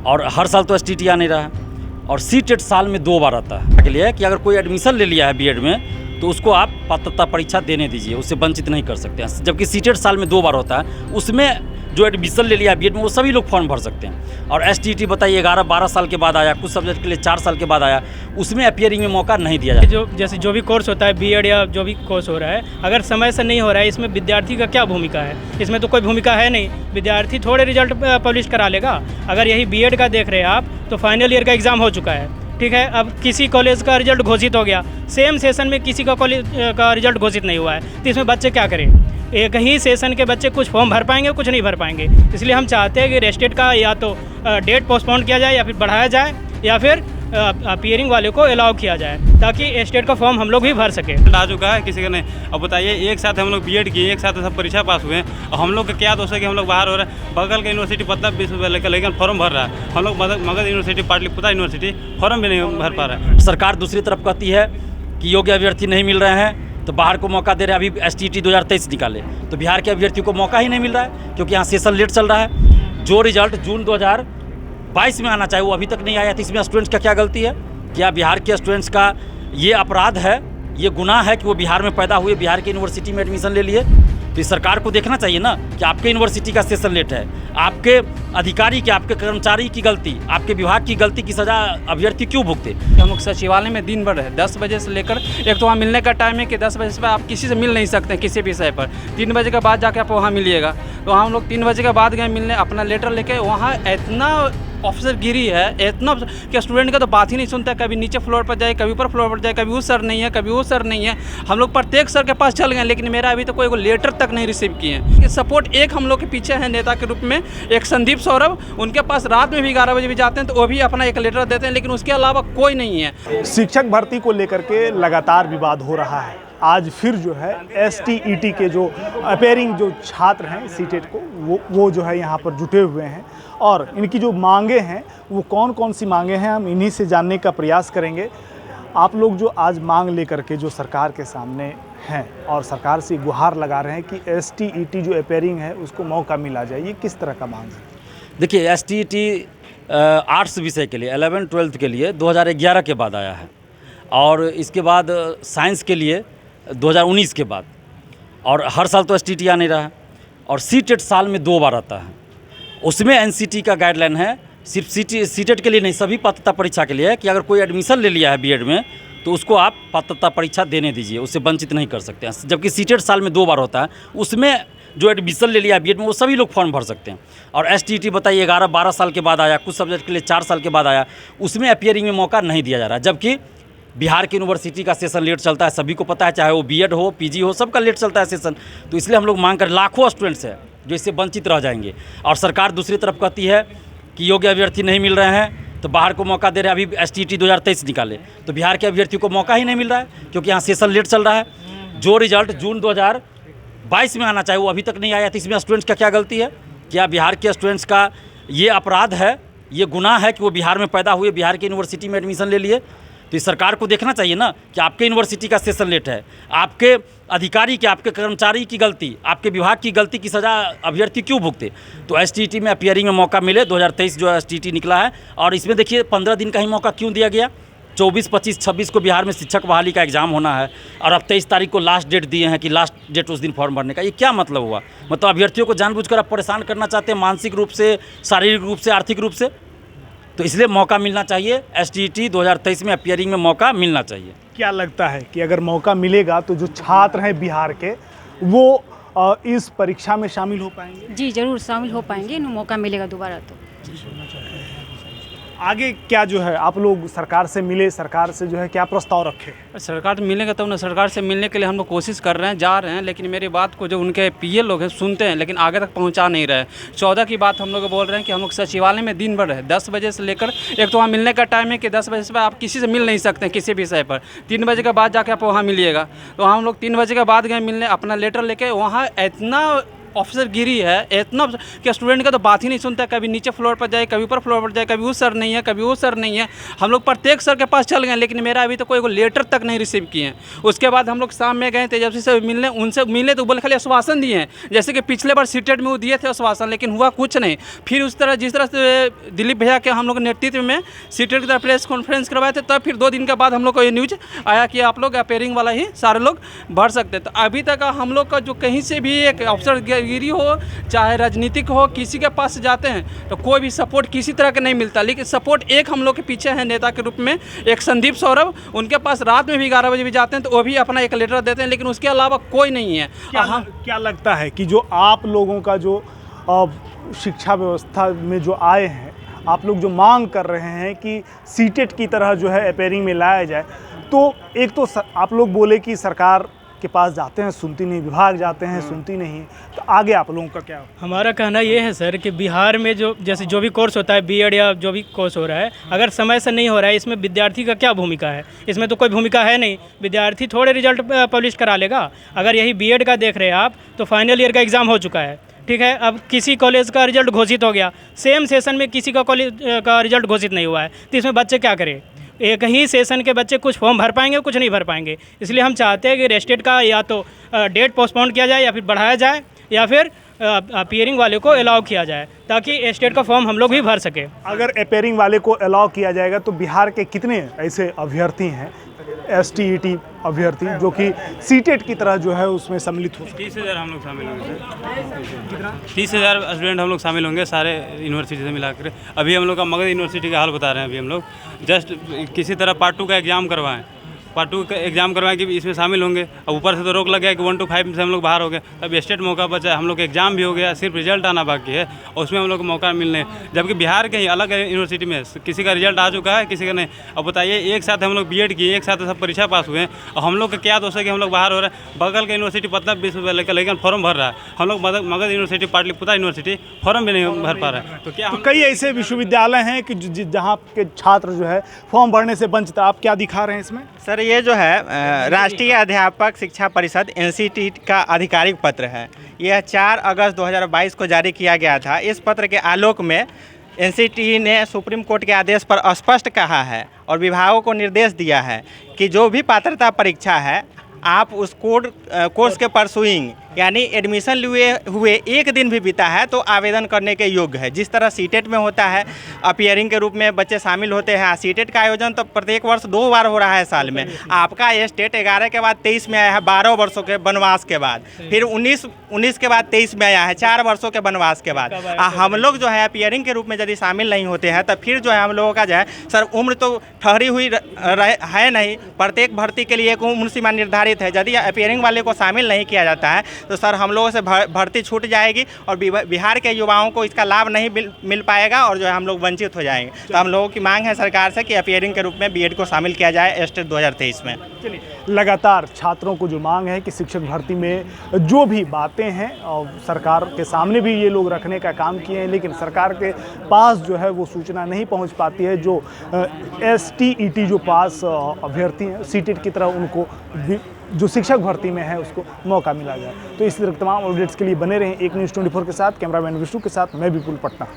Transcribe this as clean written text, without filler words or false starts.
और हर साल तो STT आ नहीं रहा है। और CTET साल में 2 बार आता है के लिए कि अगर कोई एडमिशन ले लिया है बीएड में तो उसको आप पात्रता परीक्षा देने दीजिए, उससे वंचित नहीं कर सकते हैं। जबकि CTET साल में 2 बार होता है, उसमें जो एडमिशन ले लिया है बीएड में वो सभी लोग फॉर्म भर सकते हैं। और STT बताइए 11-12 साल के बाद आया, कुछ सब्जेक्ट के लिए 4 साल के बाद आया, उसमें अपीयरिंग में मौका नहीं दिया जाए। जैसे जो भी कोर्स होता है बीएड या जो भी कोर्स हो रहा है, अगर समय से नहीं हो रहा है, इसमें विद्यार्थी का क्या भूमिका है? इसमें तो कोई भूमिका है नहीं। विद्यार्थी थोड़े रिजल्ट पब्लिश करा लेगा। अगर यही बीएड का देख रहे हैं आप, तो फाइनल ईयर का एग्ज़ाम हो चुका है, ठीक है। अब किसी कॉलेज का रिजल्ट घोषित हो गया, सेम सेशन में किसी का कॉलेज का रिजल्ट घोषित नहीं हुआ है, तो इसमें बच्चे क्या करें? एक ही सेशन के बच्चे कुछ फॉर्म भर पाएंगे, कुछ नहीं भर पाएंगे। इसलिए हम चाहते हैं कि रेस्टेट का या तो डेट पोस्टपोन किया जाए या फिर बढ़ाया जाए, या फिर अपीयरिंग वाले को अलाउ किया जाए, ताकि स्टेट का फॉर्म हम लोग भी भर सकें। आ चुका है किसी का नहीं। अब बताइए, एक साथ हम लोग बीएड किए, एक साथ सब परीक्षा पास हुए हैं, और हम लोग का क्या दोष है कि हम लोग बाहर हो रहे हैं। बगल का यूनिवर्सिटी पता 20 रुपये लेकर, लेकिन फॉर्म भर रहा है। हम लोग Magadh university, Pataliputra university form भी नहीं भर पा रहा है। सरकार दूसरी तरफ कहती है कि योग्य अभ्यर्थी नहीं मिल रहे हैं तो बाहर को मौका दे रहे हैं। अभी STT 2023 निकाले तो बिहार के अभ्यर्थियों को मौका ही नहीं मिल रहा है, क्योंकि यहाँ सेशन लेट चल रहा है। जो रिजल्ट जून 2022 में आना चाहिए वो अभी तक नहीं आया। तो इसमें स्टूडेंट्स का क्या गलती है? क्या बिहार के स्टूडेंट्स का ये अपराध है, ये गुनाह है कि वो बिहार में पैदा हुए, बिहार की यूनिवर्सिटी में एडमिशन ले लिए? तो इस सरकार को देखना चाहिए ना कि आपके यूनिवर्सिटी का सेशन लेट है, आपके अधिकारी की, आपके कर्मचारी की गलती, आपके विभाग की गलती की सजा अभ्यर्थी क्यों भुगते? हम लोग सचिवालय में दिन भर है, 10 बजे से लेकर, एक तो वहाँ मिलने का टाइम है कि 10 बजे से आप किसी से मिल नहीं सकते हैं किसी भी विषय पर। 3 बजे के बाद जाके आप वहाँ मिलिएगा। तो हम लोग 3 बजे के बाद गए मिलने, अपना लेटर लेके। वहाँ इतना ऑफिसर गिरी है, इतना कि स्टूडेंट का तो बात ही नहीं सुनता है। कभी नीचे फ्लोर पर जाए, कभी ऊपर फ्लोर पर जाए, कभी वो सर नहीं है, कभी वो सर नहीं है। हम लोग प्रत्येक सर के पास चल गए, लेकिन मेरा अभी तो कोई लेटर तक नहीं रिसीव किए हैं। सपोर्ट एक हम लोग के पीछे है नेता के रूप में, एक संदीप सौरभ, उनके पास रात में भी 11 बजे भी जाते हैं तो वो भी अपना एक लेटर देते हैं, लेकिन उसके अलावा कोई नहीं है। शिक्षक भर्ती को लेकर के लगातार विवाद हो रहा है। आज फिर जो है STET के जो अपीयरिंग जो छात्र हैं CTET को, वो जो है यहाँ पर जुटे हुए हैं, और इनकी जो मांगे हैं वो कौन कौन सी मांगे हैं, हम इन्हीं से जानने का प्रयास करेंगे। आप लोग जो आज मांग लेकर के जो सरकार के सामने हैं और सरकार से गुहार लगा रहे हैं कि STET जो अपीयरिंग है उसको मौका मिला जाए, ये किस तरह का मांग है? देखिए, STET आर्ट्स विषय के लिए 11-12 के लिए 2011 के बाद आया है, और इसके बाद साइंस के लिए 2019 के बाद, और हर साल तो STT आ नहीं रहा है। और CTET साल में 2 बार आता है, उसमें NCT का गाइडलाइन है, सिर्फ CTET के लिए नहीं, सभी पात्रता परीक्षा के लिए है कि अगर कोई एडमिशन ले लिया है बीएड में तो उसको आप पात्रता परीक्षा देने दीजिए, उससे वंचित नहीं कर सकते हैं। जबकि CTET साल में 2 बार होता है, उसमें जो एडमिशन ले लिया है बीएड में वो सभी लोग फॉर्म भर सकते हैं। और STT बताइए 11-12 साल के बाद आया, कुछ सब्जेक्ट के लिए 4 साल के बाद आया, उसमें अपीयरिंग में मौका नहीं दिया जा रहा है। जबकि बिहार की यूनिवर्सिटी का सेशन लेट चलता है, सभी को पता है, चाहे वो बीएड हो, PG हो, सबका लेट चलता है सेशन। तो इसलिए हम लोग मांग कर, लाखों स्टूडेंट्स हैं जो इससे वंचित रह जाएंगे। और सरकार दूसरी तरफ कहती है कि योग्य अभ्यर्थी नहीं मिल रहे हैं तो बाहर को मौका दे रहे हैं। अभी STT 2023 निकाले तो बिहार के अभ्यर्थियों को मौका ही नहीं मिल रहा है, क्योंकि यहाँ सेशन लेट चल रहा है। जो रिजल्ट जून 2022 में आना चाहिए वो अभी तक नहीं आया। तो इसमें स्टूडेंट्स का क्या गलती है? क्या बिहार के स्टूडेंट्स का ये अपराध है, ये गुनाह है कि वो बिहार में पैदा हुए, बिहार की यूनिवर्सिटी में एडमिशन ले लिए? तो इस सरकार को देखना चाहिए ना कि आपके यूनिवर्सिटी का सेशन लेट है, आपके अधिकारी की, आपके कर्मचारी की गलती, आपके विभाग की गलती की सजा अभ्यर्थी क्यों भुगते? तो STT में अपीयरिंग में मौका मिले। 2023 जो STT निकला है, और इसमें देखिए 15 दिन का ही मौका क्यों दिया गया? 24, 25, 26 को बिहार में शिक्षक बहाली का एग्ज़ाम होना है, और अब 23 तारीख को लास्ट डेट दिए हैं कि लास्ट डेट उस दिन फॉर्म भरने का। ये क्या मतलब हुआ? मतलब अभ्यर्थियों को जानबूझकर आप परेशान करना चाहते हैं, मानसिक रूप से, शारीरिक रूप से, आर्थिक रूप से। तो इसलिए मौका मिलना चाहिए, STT 2023 में अपीयरिंग में मौका मिलना चाहिए। क्या लगता है कि अगर मौका मिलेगा तो जो छात्र हैं बिहार के, वो इस परीक्षा में शामिल हो पाएंगे? जी ज़रूर शामिल हो पाएंगे, इन्हें मौका मिलेगा दोबारा तो। आगे क्या जो है आप लोग सरकार से मिले, सरकार से जो है क्या प्रस्ताव रखे? सरकार तो मिलेगा तब ना। सरकार से मिलने के लिए हम लोग कोशिश कर रहे हैं, जा रहे हैं, लेकिन मेरी बात को जो उनके PA लोग हैं सुनते हैं, लेकिन आगे तक पहुंचा नहीं रहे। 14 की बात हम लोग बोल रहे हैं कि हम लोग सचिवालय में दिन भर है, 10 बजे से लेकर, एक तो वहाँ मिलने का टाइम है कि 10 बजे से आप किसी से मिल नहीं सकते हैं किसी भी विषय पर। 3 बजे के बाद जाके आप वहाँ मिलिएगा। तो हम लोग 3 बजे के बाद गए मिलने, अपना लेटर लेके। वहाँ इतना ऑफिसर गिरी है इतना कि स्टूडेंट का तो बात ही नहीं सुनता। कभी नीचे फ्लोर पर जाए, कभी ऊपर फ्लोर पर जाए, कभी वो सर नहीं है, कभी वो सर नहीं है। हम लोग प्रत्येक सर के पास चल गए, लेकिन मेरा अभी तो कोई लेटर तक नहीं रिसीव किए हैं। उसके बाद हम लोग शाम में गए तेजस्वी से मिलने, उनसे मिले तो बोले खाली आश्वासन दिए हैं, जैसे कि पिछले बार सीटेट में वो दिए थे आश्वासन, लेकिन हुआ कुछ नहीं। फिर उस तरह जिस तरह से दिलीप भैया के हम लोग नेतृत्व में सीटेट की तरफ प्रेस कॉन्फ्रेंस करवाए थे, तब फिर 2 दिन के बाद हम लोग को ये न्यूज आया कि आप लोग अपेयरिंग वाला ही सारे लोग भर सकते। तो अभी तक हम लोग का जो कहीं से भी एक अफसर गिरी हो, चाहे राजनीतिक हो, किसी के पास जाते हैं तो कोई भी सपोर्ट किसी तरह का नहीं मिलता। लेकिन सपोर्ट एक हम लोग के पीछे है नेता के रूप में, एक संदीप सौरभ, उनके पास रात में भी 11 बजे भी जाते हैं तो वो भी अपना एक लेटर देते हैं, लेकिन उसके अलावा कोई नहीं है। क्या लगता है कि जो आप लोगों का जो शिक्षा व्यवस्था में जो आए हैं, आप लोग जो मांग कर रहे हैं कि सीटेट की तरह जो है अपेयरिंग में लाया जाए, तो एक तो आप लोग बोले कि सरकार के पास जाते हैं सुनती नहीं, विभाग जाते हैं सुनती नहीं, तो आगे आप लोगों का क्या? हमारा कहना ये है सर कि बिहार में जो भी कोर्स होता है, बीएड या जो भी कोर्स हो रहा है, अगर समय से नहीं हो रहा है, इसमें विद्यार्थी का क्या भूमिका है? इसमें तो कोई भूमिका है नहीं। विद्यार्थी थोड़े रिजल्ट पब्लिश करा लेगा। अगर यही बीएड का देख रहे हैं आप, तो फाइनल ईयर का एग्ज़ाम हो चुका है, ठीक है। अब किसी कॉलेज का रिजल्ट घोषित हो गया, सेम सेशन में किसी का कॉलेज का रिजल्ट घोषित नहीं हुआ है, तो इसमें बच्चे क्या करें? एक ही सेशन के बच्चे कुछ फॉर्म भर पाएंगे, कुछ नहीं भर पाएंगे। इसलिए हम चाहते हैं कि रेस्टेट का या तो डेट पोस्टपोन किया जाए, या फिर बढ़ाया जाए, या फिर अपियरिंग वाले को अलाउ किया जाए, ताकि स्टेट का फॉर्म हम लोग भी भर सके। अगर अपेयरिंग वाले को अलाउ किया जाएगा तो बिहार के कितने ऐसे अभ्यर्थी हैं, STET अभ्यर्थी, जो कि सीटेट की तरह जो है उसमें सम्मिलित हो? 30,000 हम लोग शामिल होंगे सर। 30,000 स्टूडेंट हम लोग शामिल होंगे सारे यूनिवर्सिटी से मिलाकर। अभी हम लोग का मगध यूनिवर्सिटी का हाल बता रहे हैं। अभी हम लोग जस्ट किसी तरह पार्ट 2 का एग्ज़ाम करवाएं, पार्ट 2 का एग्ज़ाम करवाएं कि इसमें शामिल होंगे। अब ऊपर से तो रोक लग गया कि 1 to 5 से हम लोग बाहर हो गए। अब स्टेट मौका बचा, हम लोग का एग्ज़ाम भी हो गया, सिर्फ रिजल्ट आना बाकी है और उसमें हम लोग को मौका मिलने। जबकि बिहार के ही अलग यूनिवर्सिटी में किसी का रिजल्ट आ चुका है, किसी का नहीं। अब बताइए, एक साथ हम लोग बीएड किए, एक साथ सब परीक्षा पास हुए हैं, और हम लोग का क्या दोष है कि हम लोग बाहर हो रहे हैं? बगल का यूनिवर्सिटी पतना विश्वविद्यालय का लेकिन फॉर्म भर रहा है, हम लोग Magadh university, Pataliputra university form भी नहीं भर पा रहा है। तो क्या कई ऐसे विश्वविद्यालय हैं कि जहाँ के छात्र जो है फॉर्म भरने से वंचित। आप क्या दिखा रहे हैं इसमें? सर, ये जो है राष्ट्रीय अध्यापक शिक्षा परिषद NCT का आधिकारिक पत्र है। यह 4 अगस्त 2022 को जारी किया गया था। इस पत्र के आलोक में NCT ने सुप्रीम कोर्ट के आदेश पर स्पष्ट कहा है और विभागों को निर्देश दिया है कि जो भी पात्रता परीक्षा है, आप उस कोर्स के परसुइंग यानी एडमिशन हुए 1 दिन भी बीता है तो आवेदन करने के योग्य है। जिस तरह सीटेट में होता है, अपियरिंग के रूप में बच्चे शामिल होते हैं। सीटेट का आयोजन तो प्रत्येक वर्ष 2 बार हो रहा है साल में। आपका ये स्टेट 11 के बाद 23 में आया है, 12 वर्षों के वनवास के बाद। फिर 19 के बाद 23 में आया है, 4 वर्षों के वनवास के बाद। हम लोग जो है अपियरिंग के रूप में यदि शामिल नहीं होते हैं तो फिर जो है हम लोगों का जो है सर उम्र तो ठहरी हुई है नहीं। प्रत्येक भर्ती के लिए एक उम्र सीमा निर्धारित है। यदि अपियरिंग वाले को शामिल नहीं किया जाता है तो सर हम लोगों से भर्ती छूट जाएगी और बिहार के युवाओं को इसका लाभ नहीं मिल पाएगा और जो है हम लोग वंचित हो जाएंगे। तो हम लोगों की मांग है सरकार से कि अपियरिंग के रूप में बीएड को शामिल किया जाए स्टेट 2023 में। चलिए, लगातार छात्रों को जो मांग है कि शिक्षक भर्ती में जो भी बातें हैं और सरकार के सामने भी ये लोग रखने का काम किए हैं, लेकिन सरकार के पास जो है वो सूचना नहीं पहुंच पाती है। जो STET जो पास अभ्यर्थी हैं सीटेट की तरह, उनको जो शिक्षक भर्ती में है उसको मौका मिला जाए। तो इसी तरह तमाम अपडेट्स के लिए बने रहें एक न्यूज़ 24 के साथ। कैमरामैन विष्णु के साथ मैं विपुल, पटना।